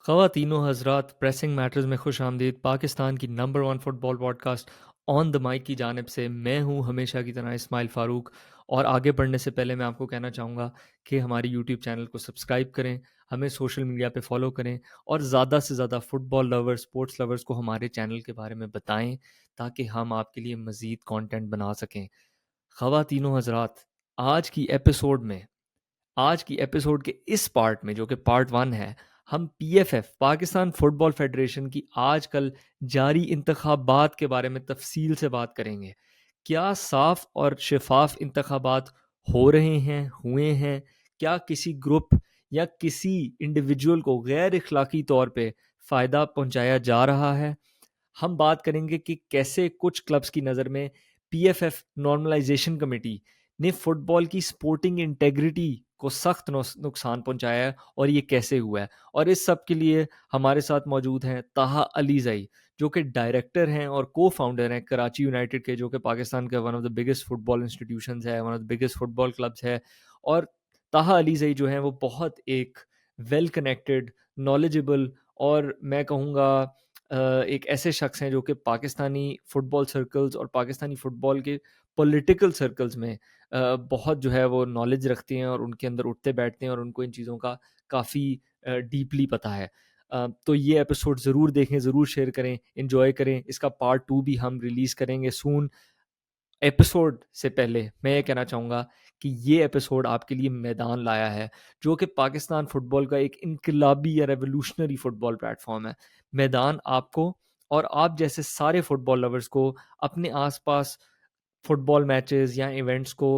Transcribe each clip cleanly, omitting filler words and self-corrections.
ख़वातीनो हज़रात, pressing matters में खुश आमदीद। पाकिस्तान की number one football podcast On the Mic की जानिब से मैं हूँ हमेशा की तरह इस्माइल फ़ारूक। और आगे बढ़ने से पहले मैं आपको कहना चाहूँगा कि हमारी यूट्यूब चैनल को सब्सक्राइब करें, हमें सोशल मीडिया पे फॉलो करें और ज़्यादा से ज़्यादा फ़ुटबॉल लवर्स, स्पोर्ट्स लवर्स को हमारे चैनल के बारे में बताएं ताकि हम आपके लिए मज़ीद कंटेंट बना सकें। ख़वातीनो हज़रात, आज की एपिसोड में आज की एपिसोड के इस पार्ट में जो कि पार्ट वन है, हम पीएफएफ पाकिस्तान फुटबॉल फेडरेशन की आजकल जारी इंतखाबात के बारे में तफसील से बात करेंगे। क्या साफ और शफाफ इंतखाबात हो रहे हैं, हुए हैं? क्या किसी ग्रुप या किसी इंडिविजुअल को गैर इखलाकी तौर पे फ़ायदा पहुंचाया जा रहा है? हम बात करेंगे कि कैसे कुछ क्लब्स की नज़र में पीएफएफ नॉर्मलाइजेशन कमेटी ने फुटबॉल की स्पोर्टिंग इंटेग्रिटी को सख्त नुकसान पहुंचाया है और ये कैसे हुआ है। और इस सब के लिए हमारे साथ मौजूद हैं ताहा अलीज़ई, जो कि डायरेक्टर हैं और को फाउंडर हैं कराची यूनाइटेड के, जो कि पाकिस्तान का one of the biggest football institutions है, one of the biggest football clubs है। और ताहा अलीज़ई जो हैं वो बहुत एक वेल कनेक्टेड, नॉलेजेबल और मैं कहूँगा एक ऐसे शख्स हैं जो कि पाकिस्तानी फ़ुटबॉल सर्कल्स और पाकिस्तानी फ़ुटबॉल के पॉलिटिकल सर्कल्स में बहुत जो है वो नॉलेज रखते हैं और उनके अंदर उठते बैठते हैं और उनको इन चीज़ों का काफ़ी डीपली पता है। तो ये एपिसोड ज़रूर देखें, ज़रूर शेयर करें, एंजॉय करें। इसका पार्ट 2 भी हम रिलीज़ करेंगे सून। एपिसोड से पहले मैं ये कहना चाहूँगा कि ये एपिसोड आपके लिए मैदान लाया है, जो कि पाकिस्तान फुटबॉल का एक इनकलाबी या रेवोल्यूशनरी फुटबॉल प्लेटफॉर्म है। मैदान आपको और आप जैसे सारे फुटबॉल लवर्स को अपने आसपास फुटबॉल मैचेस या इवेंट्स को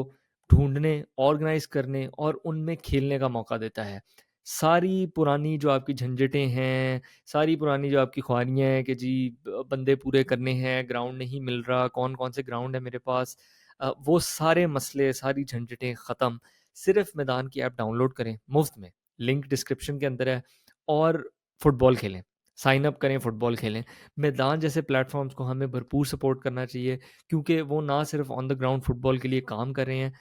ढूंढने, ऑर्गेनाइज करने और उनमें खेलने का मौका देता है। सारी पुरानी जो आपकी झंझटें हैं, सारी पुरानी जो आपकी ख्वाहियाँ हैं कि जी बंदे पूरे करने हैं, ग्राउंड नहीं मिल रहा, कौन-कौन से ग्राउंड है मेरे पास, वो सारे मसले, सारी झंझटें ख़त्म। सिर्फ़ मैदान की ऐप डाउनलोड करें मुफ़्त में, लिंक डिस्क्रिप्शन के अंदर है, और फुटबॉल खेलें। साइन अप करें, फुटबॉल खेलें। मैदान जैसे प्लेटफ़ॉर्म्स को हमें भरपूर सपोर्ट करना चाहिए, क्योंकि वो ना सिर्फ़ ऑन द ग्राउंड फुटबॉल के लिए काम कर रहे हैं,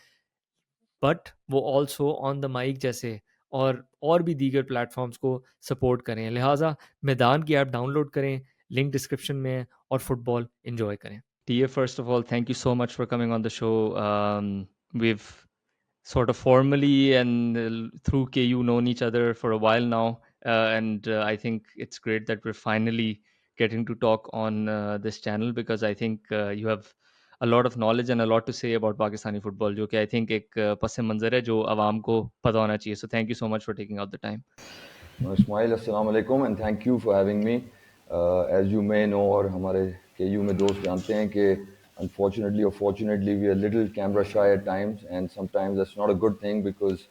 बट वो ऑल्सो ऑन द माइक जैसे और भी दीगर प्लेटफॉर्म्स को सपोर्ट करें। लिहाजा मैदान की ऐप डाउनलोड करें, लिंक डिस्क्रिप्शन में है, और फुटबॉल एंजॉय करें। TA, first of all thank you so much for coming on the show. we've sort of formally and through KU known each other for a while now, and I think it's great that we're finally getting to talk on this channel, because I think you have a lot of knowledge and a lot to say about Pakistani football, जो कि I think एक पस मंज़र है जो आवाम को पता होना चाहिए. So thank you so much for taking out the time. Ismail, assalamu alaikum and thank you for having me. As you may know और हमारे KU में दोस्त जानते हैं कि unfortunately or fortunately we are a little camera shy at times, and sometimes that's not a good thing, because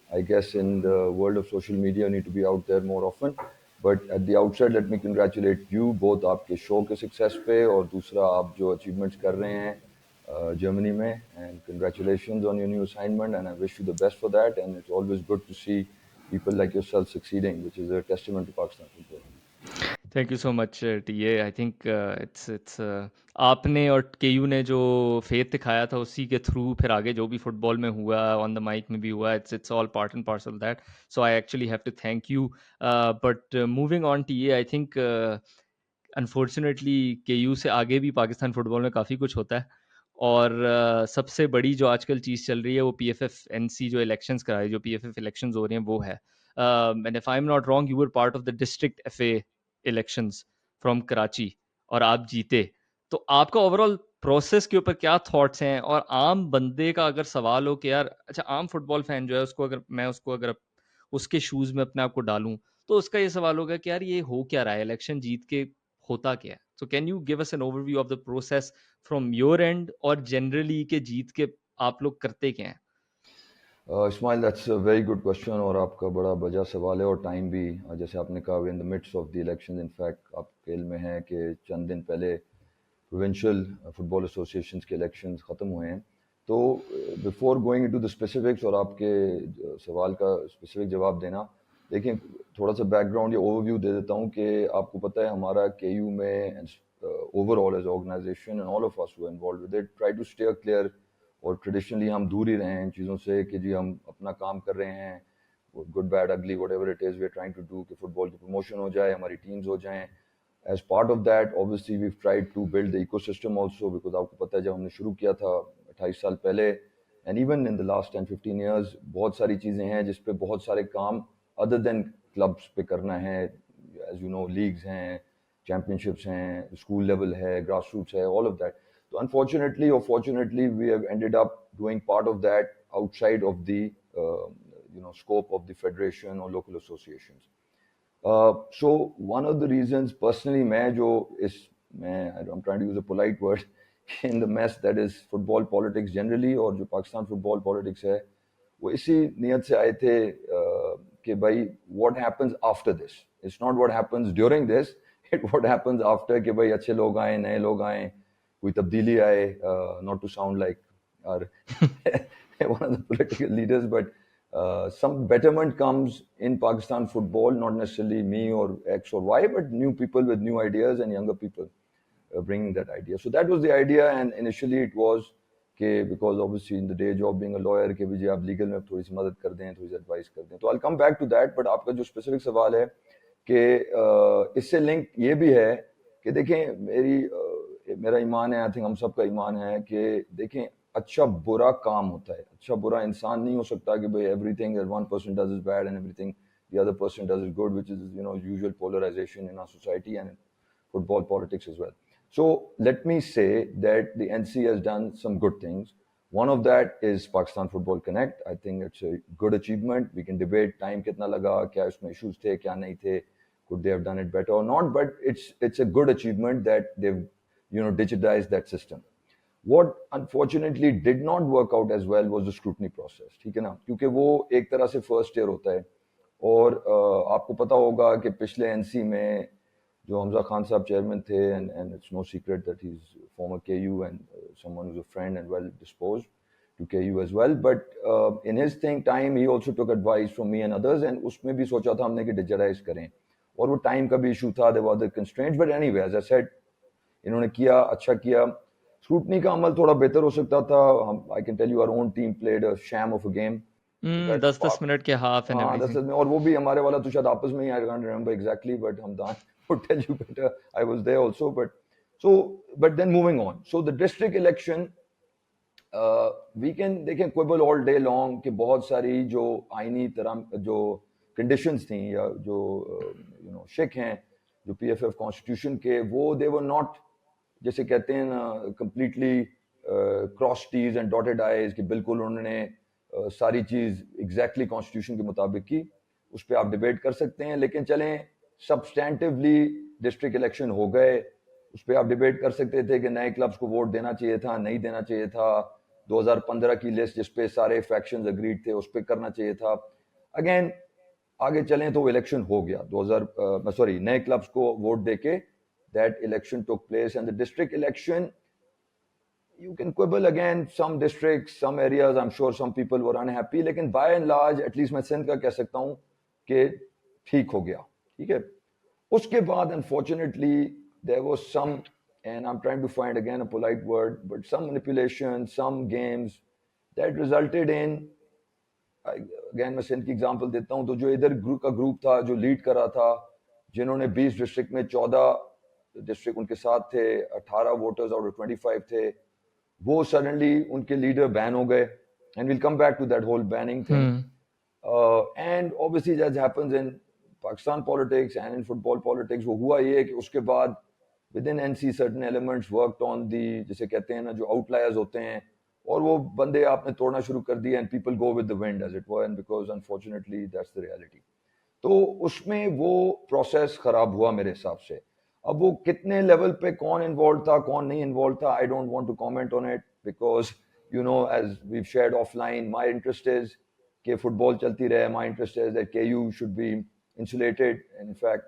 I guess in the world of social media you need to be out there more often. But at the outset let me congratulate you both आपके show के success पे, और दूसरा आप जो achievements कर रहे हैं जर्मनी में, and congratulations on your new assignment, and I wish you the best for that, and it's always good to see people like yourself succeeding, which is a testament to Pakistan football. Thank you so much TA. I think it's आपने और KU ने जो faith दिखाया था उसी के through फिर आगे जो भी फुटबॉल में हुआ, ऑन द माइक में भी हुआ, it's all part and parcel that. So I actually have to thank you. But moving on TA, I think unfortunately KU से आगे भी पाकिस्तान फुटबॉल में काफ़ी कुछ होता है। और सबसे बड़ी जो आजकल चीज़ चल रही है वो पीएफएफ एनसी जो इलेक्शंस कराए, जो पीएफएफ इलेक्शंस हो रहे हैं वो है। And if I am not wrong, you were part of the district FA elections from Karachi, और आप जीते। तो आपका ओवरऑल प्रोसेस के ऊपर क्या थॉट्स हैं? और आम बंदे का अगर सवाल हो कि यार, अच्छा आम फुटबॉल फैन जो है उसको अगर उसके शूज़ में अपने आप को डालूँ, तो उसका ये सवाल होगा कि यार ये हो क्या रहा है? इलेक्शन जीत के होता क्या है? So can you give us an overview of the process from your and, और जनरली के जीत के आप लोग करते क्या हैं? Ismail, that's a very good question, और आपका बड़ा बजा सवाल है, और टाइम भी जैसे आपने कहा in the mids of the election. In fact आप खेल में हैं कि चंद दिन पहले प्रोविंशियल फुटबॉल एसोसिएशन के इलेक्शंस ख़त्म हुए हैं। तो before going into the specifics और आपके सवाल का स्पेसिफिक जवाब देना, देखिए थोड़ा सा बैकग्राउंड या ओवरव्यू दे देता हूँ कि आपको पता है हमारा केयू में overall as organisation and all of us who involve with it try to stay clear, और ट्रेडिशनली हम दूर ही रहे हैं इन चीज़ों से कि जी हम अपना काम कर रहे हैं, good bad ugly whatever it is we are trying to do कि फुटबॉल की प्रमोशन हो जाए, हमारी टीम्स हो जाएं. As part of that, obviously we've tried to build the ecosystem also because आपको पता है जब हमने शुरू किया था 28 साल पहले and even in the last 10-15 years बहुत सारी चीज़ें हैं जिस पे बहुत सारे काम other than clubs पे करना है. As you know, leagues हैं, championships हैं, school level है, grassroots है, all of that. So unfortunately or fortunately we have ended up doing part of that outside of the scope of the federation or local associations. So one of the reasons personally मैं जो इस मैं I'm trying to use a polite word in the mess that is football politics generally और जो Pakistan football politics है वो इसी नियत से आए थे कि भाई what happens after this. It's not what happens during this, it what happens after कि भाई अच्छे लोग आए, नए लोग आए, कोई तब्दीली आए, not to sound like our one of the political leaders, but some betterment comes in Pakistan football, not necessarily me or X or Y, but new people with new ideas and younger people bringing that idea. So that was the idea, and initially it was because obviously in the day job being a lawyer कि विजय आप legal में थोड़ी सी मदद कर दें, थोड़ी सी advice कर दें. तो I'll come back to that, but आपका जो specific सवाल है कि इससे link ये भी है कि देखें मेरा ईमान है, आई थिंक हम सब का ईमान है कि देखें अच्छा बुरा काम होता है, अच्छा बुरा इंसान नहीं हो सकता कि भाई everything that one person does is bad and everything the other person does is good, which is usual polarization in our society and in football politics as well. So let me say that the NC has done some good things. One of that is Pakistan Football Connect. I think it's a good achievement. We can debate time kitna laga, kya usme issues the, kya nahi the, could they have done it better or not, but it's a good achievement that they've digitized that system. What unfortunately did not work out as well was the scrutiny process. ठीक है ना, क्योंकि वो एक तरह से first year होता है और आपको पता होगा कि पिछले एनसी में जो हमजा खान साहब चेयरमैन थे and it's no secret that he's former KU and someone who's a friend and well disposed to KU as well, but in his time he also took advice from me and others and उसमें भी सोचा था हमने कि digitize करें और वो time का भी इशू था, there were the constraints, but anyway as I said इन्होंने किया, अच्छा किया. स्क्रूटनी का अमल थोड़ा बेहतर हो सकता था. I can tell you our own team played a sham of a game. 10-10 minute के हाफ एंड हाँ 10 एवरीथिंग. में, और वो भी हमारे वाला तो शायद आपस में ही, I can't remember exactly, but Hamdan would tell you better. I was there also, but then moving on. So the district election, we can देखें quibble all day long कि बहुत सारी जो आईनी तरह जो conditions थी या जो शिक हैं जो PFF कॉन्स्टिट्यूशन के, वो they were not जैसे कहते हैं ना completely cross T's and dotted I's कि बिल्कुल उन्होंने सारी चीज एग्जैक्टली कॉन्स्टिट्यूशन के मुताबिक की. उस पर आप डिबेट कर सकते हैं, लेकिन चलें सब्सटैंटिवली डिस्ट्रिक्ट इलेक्शन हो गए. उस पर आप डिबेट कर सकते थे कि नए क्लब्स को वोट देना चाहिए था, नहीं देना चाहिए था. 2015 की लिस्ट जिस पे सारे फैक्शंस अग्रीड थे उस पर करना चाहिए था. अगेन आगे चलें तो इलेक्शन हो गया 2000 नए क्लब्स को वोट देके that election took place, and the district election, you can quibble again, some districts, some areas, I'm sure some people were unhappy, लेकिन by and large at least मैं सिंध का कह सकता हूँ कि ठीक हो गया. ठीक है. उसके बाद unfortunately there was some, and I'm trying to find again a polite word, but some manipulation, some games that resulted in, again मैं सिंध की एग्जांपल देता हूं, तो जो इधर ग्रुप था जो लीड कर रहा था, जिन्होंने 20 डिस्ट्रिक्ट में 14 डिस्ट्रिक्ट उनके साथ थे, 18 वोटर्स आउट ऑफ 25 थे, वो सडनली उनके लीडर बैन हो गए. And will come back to that whole banning thing. And obviously that happens in Pakistan politics and in football politics. वो हुआ ये कि उसके बाद within NC certain elements worked on the, जिसे कहते हैं ना जो आउटलायर्स होते हैं, और वो बंदे आपने तोड़ना शुरू कर दिया and people go with the wind as it were, and because unfortunately that's the reality. तो उसमें वो प्रोसेस खराब हुआ मेरे हिसाब से. अब वो कितने लेवल पे कौन इन्वॉल्व था कौन नहीं इन्वॉल्व था, I don't want to comment on it because as we shared offline, my interest is कि फुटबॉल चलती रहे. My interest is that KU should be insulated. In fact,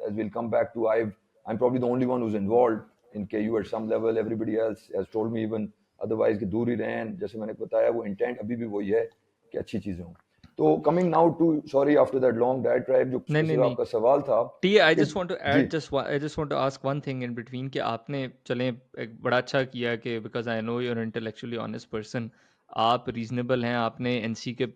as we'll come back to, I'm probably the only one who's involved in KU at some level. Everybody else has told me even otherwise कि दूर ही रहें. जैसे मैंने बताया वो intent अभी भी वही है कि अच्छी चीजें हों. तो coming now to, sorry after that long diatribe, जो नहीं नहीं स्पेसिफिक नहीं आपका सवाल था टी, आई कि जस्ट वांट टू जी add, I just want to ask one thing in between कि आपने चलें एक बड़ा अच्छा किया कि because I know you are intellectually honest person, आप रीजनेबल हैं, आपने एनसी के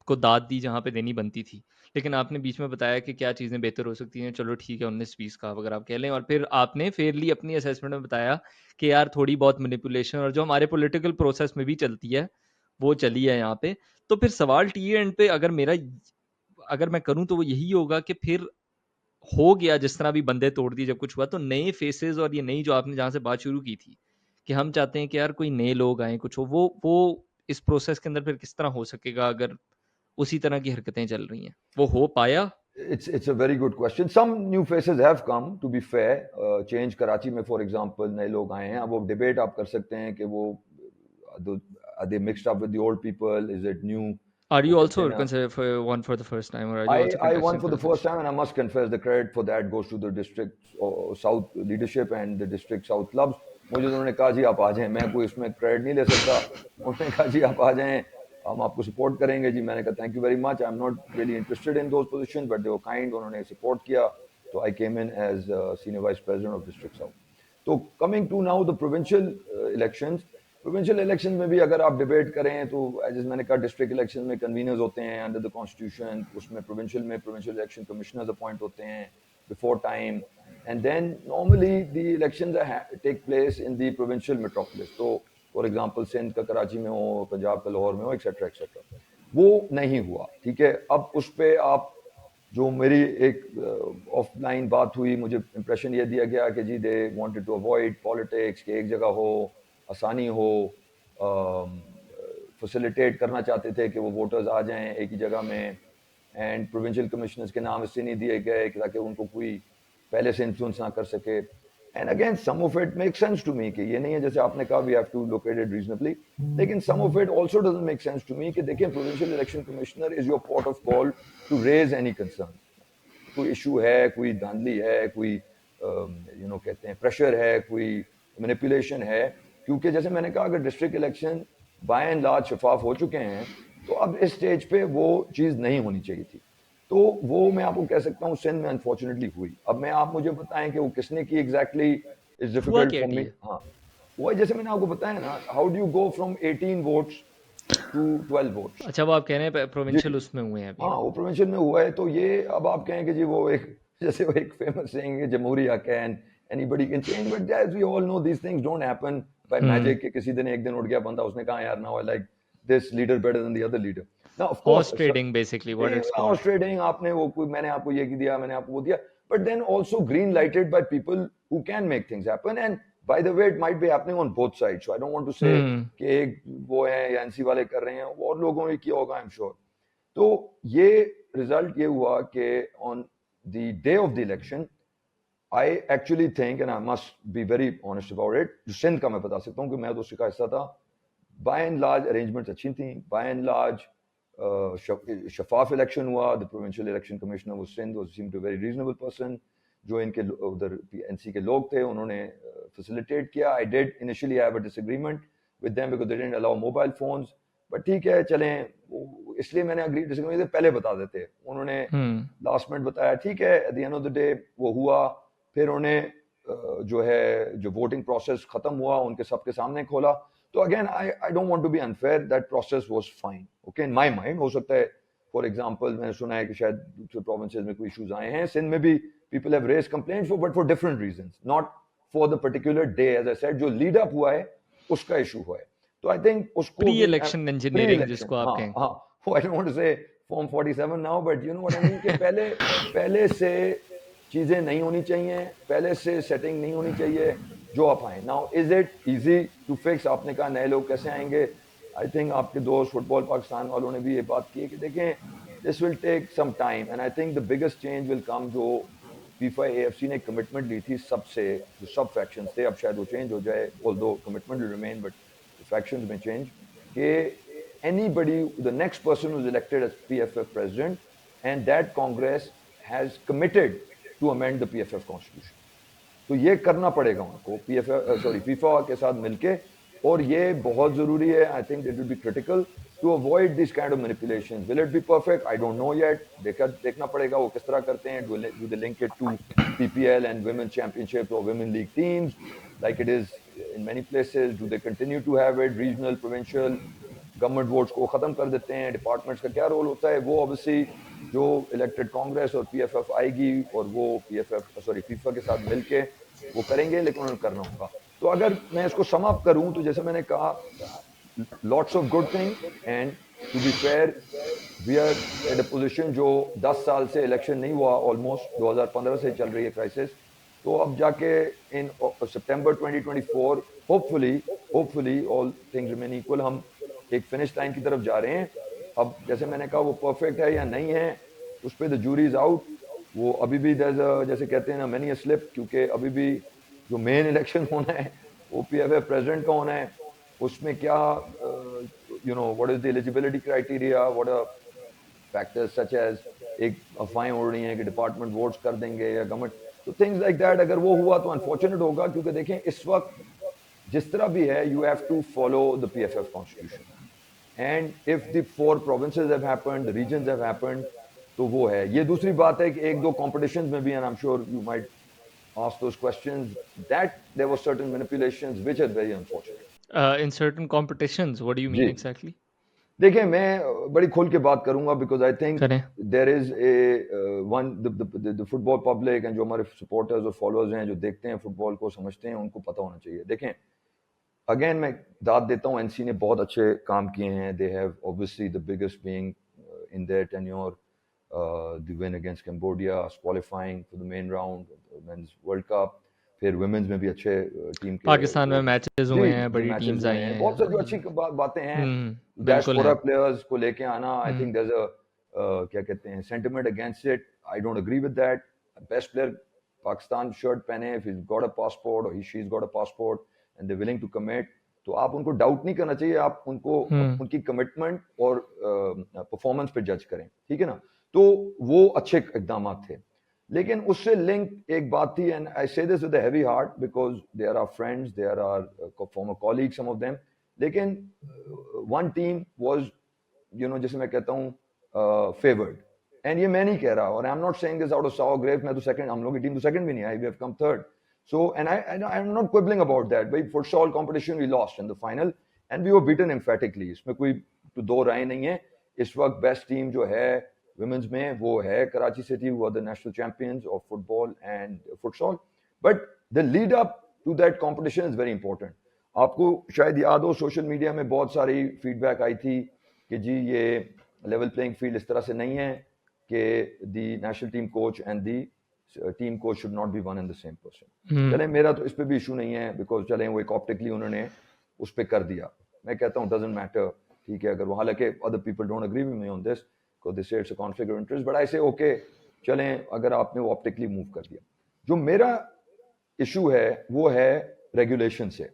को दाद दी जहाँ पे देनी बनती थी। लेकिन आपने बीच में बताया कि क्या चीज़ें बेहतर हो सकती हैं, चलो ठीक है 19-20 का अगर आप कह लें, और फिर आपने फेयरली अपनी असेसमेंट में बताया कि यार थोड़ी बहुत मैनिपुलेशन और जो हमारे पॉलिटिकल प्रोसेस में भी चलती है, वो चली है यहाँ पे। तो फिर सवाल टी एंड पे अगर मैं करूँ तो वो यही होगा कि फिर हो गया जिस तरह भी बंदे तोड़ दिए जब कुछ हुआ, तो नए फेसेस और ये नई जो आपने जहाँ से बात शुरू की थी कि हम चाहते हैं कि यार कोई नए लोग आए, कुछ हो, वो इस प्रोसेस के अंदर फिर किस तरह हो सकेगा अगर उसी तरह की हरकतें चल रही हैं? वो हो पाया? It's a very good question. Some new faces have come, to be fair. Change Karachi में for example नए लोग आए हैं. अब वो debate आप कर सकते हैं कि वो are they mixed up with the old people? Is it new? Are वो you कहते हैं also ना. considered for one for the first time, or are you also I won contesting for for the the first first time? time, and I must confess the credit for that goes to the district South leadership and the district South clubs. मुझे उन्होंने कहा जी आप आ जाएं, मैं कोई इसमें credit नहीं ले सकता. उन्होंने कहा जी आप आ जाएं, हम आपको सपोर्ट करेंगे जी. मैंने कहा thank you very much, I am not really interested in those position, but they were kind, उन्होंने सपोर्ट किया. तो I came in as senior vice president of district south. तो coming to now the provincial elections, provincial election में भी अगर आप debate करें तो जैसे मैंने कहा डिस्ट्रिक्ट इलेक्शन में कन्वीनर्स होते हैं अंडर द कॉन्स्टिट्यूशन, उसमें प्रोविंशियल इलेक्शन कमिश्नर्स अपॉइंट होते हैं before time, and then normally the elections take place in the provincial metropolis. तो फॉर एग्जांपल सिंध का कराची में हो, पंजाब का लाहौर में हो, एक्सेट्रा एक्सेट्रा. वो नहीं हुआ. ठीक है, अब उस पर आप जो मेरी एक ऑफलाइन बात हुई, मुझे इंप्रेशन ये दिया गया कि जी they wanted to avoid politics, कि एक जगह हो, आसानी हो, फैसिलिटेट करना चाहते थे कि वो वोटर्स आ जाएं एक ही जगह में. एंड प्रोविंशियल कमिश्नर्स के नाम इससे नहीं दिए गए कि ताकि उनको कोई पहले से इन्फ्लुएंस ना कर सके. And again some of it make sense to me, कि ये नहीं है जैसे आपने कहा we have to locate it reasonably, लेकिन some of it also doesn't make sense to me कि देखिए provincial election commissioner is your port of call to raise any concern. कोई इशू है, कोई धांधली है, कोई कहते हैं प्रेशर है, कोई मैनिपुलेशन है. क्योंकि जैसे मैंने कहा अगर district election by and large शफाफ हो चुके हैं तो अब इस स्टेज पे वो चीज़ नहीं होनी चाहिए थी. तो वो मैं आपको कह सकता हूँ सिंध में अनफॉर्चुनेटली हुई. अब मैं आप मुझे बताएं कि वो किसने की एग्जैक्टली इज हुआ डिफिकल्ट क्या फॉर मी. टी हाँ, वो जैसे मैंने आपको बताया ना, how do you go from 18 votes to 12 votes. अच्छा, वो आप कह रहे हैं जी, प्रोविंशियल उसमें हुए हैं अभी? हाँ वो प्रोविंशियल में हुआ है. तो ये अब आप कहें कि जी वो एक जैसे वो एक फेमस सेइंग है, जमहूरिया can anybody can change, but as we all know these things don't happen by magic कि किसी दिन एक दिन उठ गया बंदा, उसने कहा यार now I like this leader better than the other leader. Now of horse course trading basically what it's horse called. Trading, आपने वो कोई, मैंने आपको ये दिया, मैंने आपको वो दिया, but then also green lighted by people who can make things happen. And by the way, it might be happening on both sides, so I don't want to say कि एक वो है या एनसी वाले कर रहे हैं, और लोगों ने किया होगा आई एम श्योर. तो ये रिजल्ट ये हुआ कि on the day of the election I actually think, and I must be very honest about it, जो सिंध का मैं बता सकता हूँ कि मैं तो उसका हिस्सा था, बाय एंड लार्ज अरेंजमेंट्स अच्छी थी. बाय एंड लार्ज शफाफ इलेक्शन हुआ. द प्रोविंशियल इलेक्शन कमिश्नर वो Sindh was seemed to very reasonable person. जो इनके उधर एनसी के लोग थे उन्होंने फैसिलिटेट किया. I did initially have a disagreement with them because they didn't allow mobile phones, but ठीक है चलें, इसलिए मैंने अग्री डिसएग्रीमेंट पहले बता देते. उन्होंने लास्ट मिनट बताया, ठीक है, at the end of the day वो हुआ. फिर उन्हें जो है जो वोटिंग प्रोसेस खत्म हुआ उनके सबके सामने खोला. तो again I don't want to be unfair, that process was fine, okay, in my mind. हो सकता है फॉर एग्जांपल मैंने सुना है कि शायद दूसरे प्रोविंसेस में कोई इश्यूज आए हैं. सिंध में भी people have raised complaints but for different reasons, not for the particular day. As I said, जो लीड अप हुआ है उसका इशू हुआ है. तो आई थिंक उसको प्री भी इलेक्शन प्री इंजीनियरिंग इलेक्शन, जिसको आप हाँ कहें. हाँ, I don't want to say form 47 now, but you know what I mean, कि पहले से चीजें नहीं होनी चाहिए, पहले से सेटिंग नहीं होनी चाहिए जो आप आए. Now is it easy to fix? आपने कहा नए लोग कैसे आएंगे. आई थिंक आपके दोस्त फुटबॉल पाकिस्तान वालों ने भी ये बात की है कि देखें this will take some time, and I think the biggest change will come. जो फीफा एएफसी ने कमिटमेंट ली थी सबसे, जो सब फैक्शंस थे, अब शायद वो चेंज हो जाए, although commitment will remain but factions में चेंज, कि anybody, the next person who's elected as PFF president, and that Congress has committed to amend the PFF constitution. तो ये करना पड़ेगा उनको फीफा के साथ मिलके, और ये बहुत जरूरी है. I think it will be critical to avoid this kind of manipulation. Will it be perfect? I don't know yet. देखना पड़ेगा वो किस तरह करते हैं. Do they link it to PPL and women championship और women league teams like it is in many places? Do they continue to have it regional, provincial? Government votes को ख़त्म कर देते हैं, डिपार्टमेंट्स का क्या रोल होता है, वो ऑब्वियसली जो इलेक्टेड कांग्रेस और पीएफएफ आएगी और वो फीफा के साथ मिलके वो करेंगे, लेकिन उन्हें करना होगा। तो अगर मैं इसको सम अप करूं तो जैसे मैंने कहा, lots of good things, and to be fair we are at a position जो 10 साल से इलेक्शन नहीं हुआ, ऑलमोस्ट 2015 से चल रही है क्राइसिस। तो अब जाके इन सितंबर 2024 hopefully all things remain equal, हम एक फिनिश लाइन की तरफ जा रहे हैं। अब जैसे मैंने कहा, वो परफेक्ट है या नहीं है, उस पर द जूरी इज आउट। वो अभी भी जैसे कहते हैं ना, मैनी स्लिप, क्योंकि अभी भी जो मेन इलेक्शन होना है वो पीएफएफ प्रेसिडेंट का होना है। उसमें क्या what is the eligibility criteria, what are factors such as, एक अफवाहें उड़ रही हैं कि डिपार्टमेंट वोट्स कर देंगे या गवर्नमेंट, तो थिंग्स लाइक दैट। अगर वो हुआ तो अनफॉर्चुनेट होगा, क्योंकि देखें इस वक्त जिस तरह भी है, you have to follow the PFF constitution, and if the 4 provinces have happened, the reasons have happened, तो वो है। ये दूसरी बात है कि एक दो कॉम्पिटिशंस में भी, and I am sure you might ask those questions, that there were certain manipulations which are very unfortunate. In certain competitions, what do you जी, mean exactly? देखिए मैं बड़ी खोल के बात करूंगा, बिकॉज आई थिंक करें। There is a one the football public and जो हमारे सपोर्टर्स और फॉलोअर्स हैं जो देखते हैं फुटबॉल को, समझते हैं, उनको पता होना चाहिए। देखें, अगेन मैं दाद देता हूँ, एनसी ने बहुत अच्छे काम किए हैं। They have obviously the biggest being in their tenure, the win against Cambodia, qualifying for the main round mains world cup, फिर वुमेन्स में भी अच्छे टीम के पाकिस्तान में वो, मैचेस जी हुए हैं, जी बड़ी मैचेस टीम्स हुए आई हैं, हैं। बहुत सारी जो अच्छी बातें हैं। बिल्कुल डायस्पोरा हैं। प्लेयर्स को लेके आना, I think there is a क्या कहते हैं, sentiment against it. I don't agree with that. Best player Pakistan shirt पहने, इफ he's got a passport or she's got a passport and they're willing to commit, तो आप उनको डाउट नहीं करना चाहिए, आप उनको उनकी कमिटमेंट और परफॉर्मेंस पे जज करें, ठीक है ना। तो वो अच्छे इकदाम थे, लेकिन उससे लिंक एक बात थी, and I say this with a heavy heart because they are our friends, they are our former colleague, some of them, लेकिन वन टीम वाज, जैसे मैं कहता हूँ, फेवर्ड। एंड ये मैं नहीं कह रहा, और I am not saying this out of sour grapes, मैं तो सेकंड, हम लोग की टीम तो सेकंड भी नहीं आई, we have come third. So, and I'm not quibbling about that. By futsal competition, we lost in the final, and we were beaten emphatically. इसमें कोई तो दो राय नहीं है। इस वक्त बेस्ट टीम जो है women's में, वो है कराची सिटी, वो the national champions of football and futsal. But the lead up to that competition is very important. आपको शायद याद हो, सोशल मीडिया में बहुत सारी फीडबैक आई थी कि जी ये लेवल प्लेइंग फील्ड इस तरह से नहीं है कि the national team coach and the team coach should not be one and the same person. चले, मेरा तो इस पे भी इशू नहीं है, बिकॉज चले वो एक ऑप्टिकली उन्होंने उस पर कर दिया। मैं कहता हूँ डजंट मैटर, ठीक है, अगर वो, हालांकि other people don't agree with me on this because they say it's a conflict of interest, but I say okay, चलें, अगर आपने वो ऑप्टिकली मूव कर दिया। जो मेरा इशू है वो है रेगुलेशन से,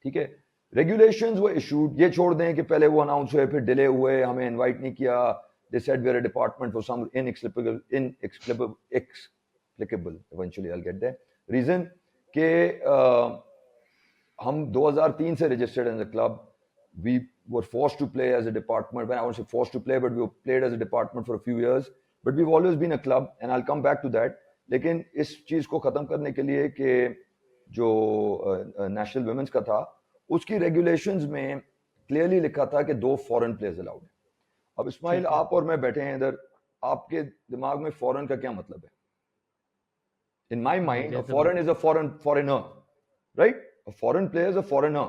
ठीक है। रेगुलेशंस वो इशूड, ये छोड़ दें कि पहले वो अनाउंस हुए, फिर डिले हुए, हमें इनवाइट नहीं किया, they said we're a department for some inexplicable, eventually I'll get there, reason कि हम 2003 से registered as a club, we were forced to play as a department, when I won't say forced to play, but we played as a department for a few years, but we've always been a club, and I'll come back to that. लेकिन इस चीज को खत्म करने के लिए कि जो नेशनल वुमेन्स का था, उसकी रेगुलेशंस में क्लियरली लिखा था कि 2 फॉरेन प्लेयर्स अलाउड है। अब इस्माइल, आप और मैं बैठे हैं इधर, आपके दिमाग में फॉरेन का क्या मतलब है? In my mind a foreign is a foreigner, right? A foreign player is a foreigner,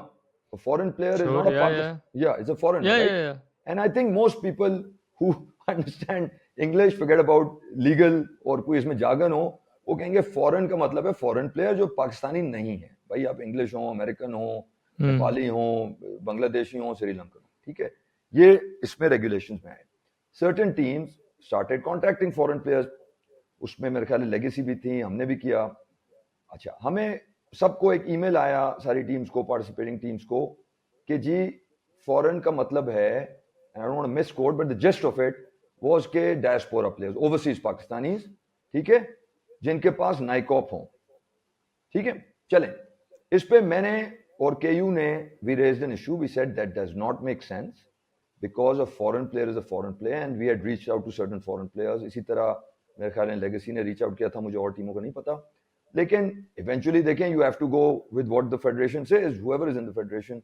a foreign player is not Sure, a yeah, yeah. Pakistan, या is a foreigner, Yeah, right? yeah, yeah. And I think most people who understand English, forget about legal और कोई इसमें जागन हो, वो कहेंगे foreign का मतलब है फॉरेन प्लेयर जो पाकिस्तानी नहीं है। भाई आप इंग्लिश हो, अमेरिकन हो, नेपाली हो, बांग्लादेशी हो, श्रीलंकन हो, ठीक है, ये इसमें रेगुलेशंस में है। Certain teams started contracting foreign players, उसमें मेरे ख्याल लेगेसी भी थी, हमने भी किया। अच्छा, हमें सबको एक ईमेल आया, सारी टीम्स को, पार्टिसिपेटिंग टीम्स को, कि जी फॉरेन का मतलब है, and I don't want to misquote, but the gist of it was के डायस्पोरा प्लेयर्स, ओवरसीज पाकिस्तानीज, ठीक है, जिनके पास नाइकॉप हो, ठीक है। चलें, इस पे मैंने और केयू ने, we raised an issue, we said that does not make sense because a foreign player is a foreign player, and we had reached out to certain foreign players. इसी तरह मेरे ख्याल में लेगेसी ने रीच आउट किया था, मुझे और टीमों का नहीं पता, लेकिन इवेंचुअली देखें, you have to go with what the federation says, whoever is in the federation,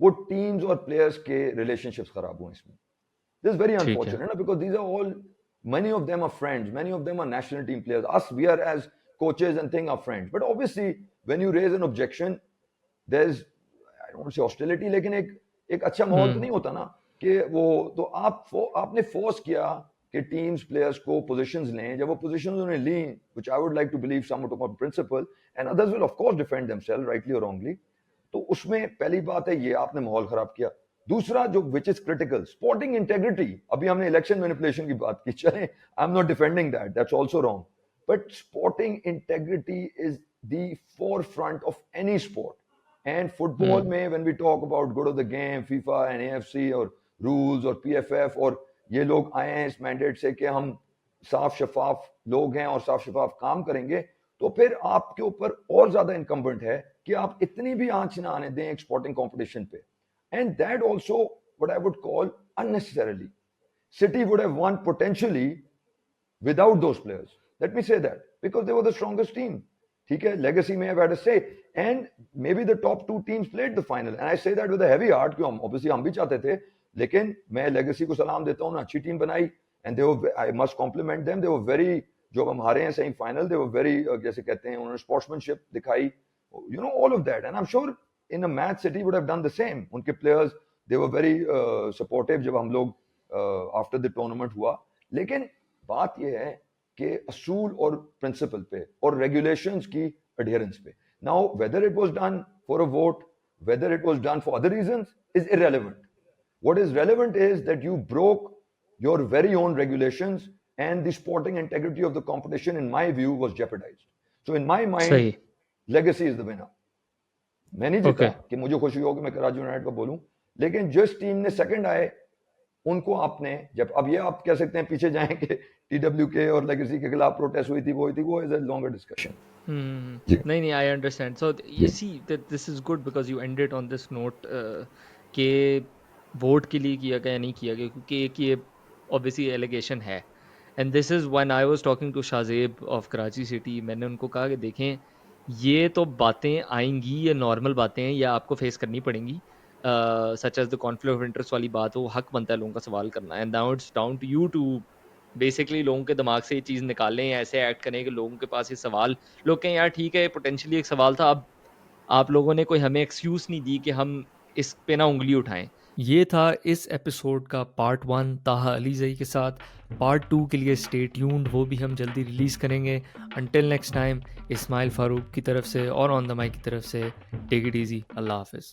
वो टीम्स और प्लेयर्स के रिलेशनशिप्स खराब हुए इसमें. This is very ठीक है. unfortunate because these are all, many of them are friends, many of them are national team players. Us, we are as coaches and thing are friends. But obviously, when you raise an objection, there's, I don't want to say hostility, लेकिन एक अच्छा माहौल तो नहीं होता ना कि वो तो आपने फोर्स किया कि टीम्स प्लेयर्स को पोजीशंस लें. जब वो पोजीशंस उन्होंने ली, which I would like to believe some would on principle, and others will of course defend themselves rightly or wrongly. तो उसमें पहली बात है ये आपने माहौल खराब किया. दूसरा जो which is critical, sporting integrity. अभी हमने इलेक्शन मैनिपुलेशन की बात की, चलें, I am not defending that, that's also wrong, but sporting integrity is the forefront of any sport. And football में when we talk about good of the game, FIFA and AFC और rules और PFF, और ये लोग आए हैं इस mandate से कि हम साफ शफाफ लोग हैं और साफ शफाफ काम करेंगे, तो फिर आपके ऊपर और ज्यादा इनकम्बेंट है कि आप इतनी भी आंच ना आने दें एक स्पोर्टिंग कंपटीशन पे. And that also, what I would call unnecessarily. City would have won potentially without those players. Let me say that. Because they were the strongest team. ठीक है, legacy may have had a say. And maybe the top two teams played the final. And I say that with a heavy heart, क्यों, obviously हम भी चाहते थे, लेकिन मैं legacy को सलाम देता हूँ, अच्छी टीम बनाई. And they were, I must compliment them, they were very, जो हम हारे हैं सेमीफाइनल, they were very, जैसे कहते हैं, उन्होंने sportsmanship दिखाई, you know, all of that. And I'm sure in a match City would have done the same. उनके players, they were very supportive जब हम लोग after the tournament हुआ. लेकिन बात ये है कि असूल और प्रिंसिपल पे और रेगुलेशंस की adherence पे. Now whether it was done for a vote, whether it was done for other reasons is irrelevant. What is relevant is that you broke your very own regulations and the sporting integrity of the competition, in my view, was jeopardized. So in my mind, सही. legacy is the winner. मैं नहीं जीता कि मुझे खुशी हो कि मैं कराची यूनाइटेड को बोलूं, लेकिन जिस टीम ने सेकंड आए उनको आपने, जब अब ये आप कह सकते हैं पीछे जाएं कि टीडब्ल्यू के और लेगेसी के खिलाफ प्रोटेस्ट हुई थी, वो इज अ लॉन्गर डिस्कशन. नहीं, I understand. So you see that this is good because you ended on this note कि वोट के लिए किया गया, नहीं किया गया, क्योंकि एक ये ऑब्वियसली एलिगेशन है. And this is when I was talking to Shahzeb of Karachi city. मैंने उनको कहा कि देखें, ये तो बातें आएंगी, ये नॉर्मल बातें हैं, या आपको फेस करनी पड़ेंगी. Such as the conflict of interest वाली बात हो, हक बनता है लोगों का सवाल करना. And now it's down to you to basically लोगों के दिमाग से ये चीज़ निकालें, ऐसे एक्ट करें कि लोगों के पास ये सवाल, लोग कहें यार ठीक है, पोटेंशियली एक सवाल था, अब आप लोगों ने कोई हमें एक्सक्यूज़ नहीं दी कि हम इस पे ना उंगली उठाएं. ये था इस एपिसोड का पार्ट 1 ताहा अलीज़ई के साथ. पार्ट 2 के लिए स्टे ट्यून्ड, वो भी हम जल्दी रिलीज़ करेंगे. Until next time, Ismail Farooq की तरफ से और ऑन द माइक की तरफ से, टेक इट ईजी. अल्लाह हाफिज़.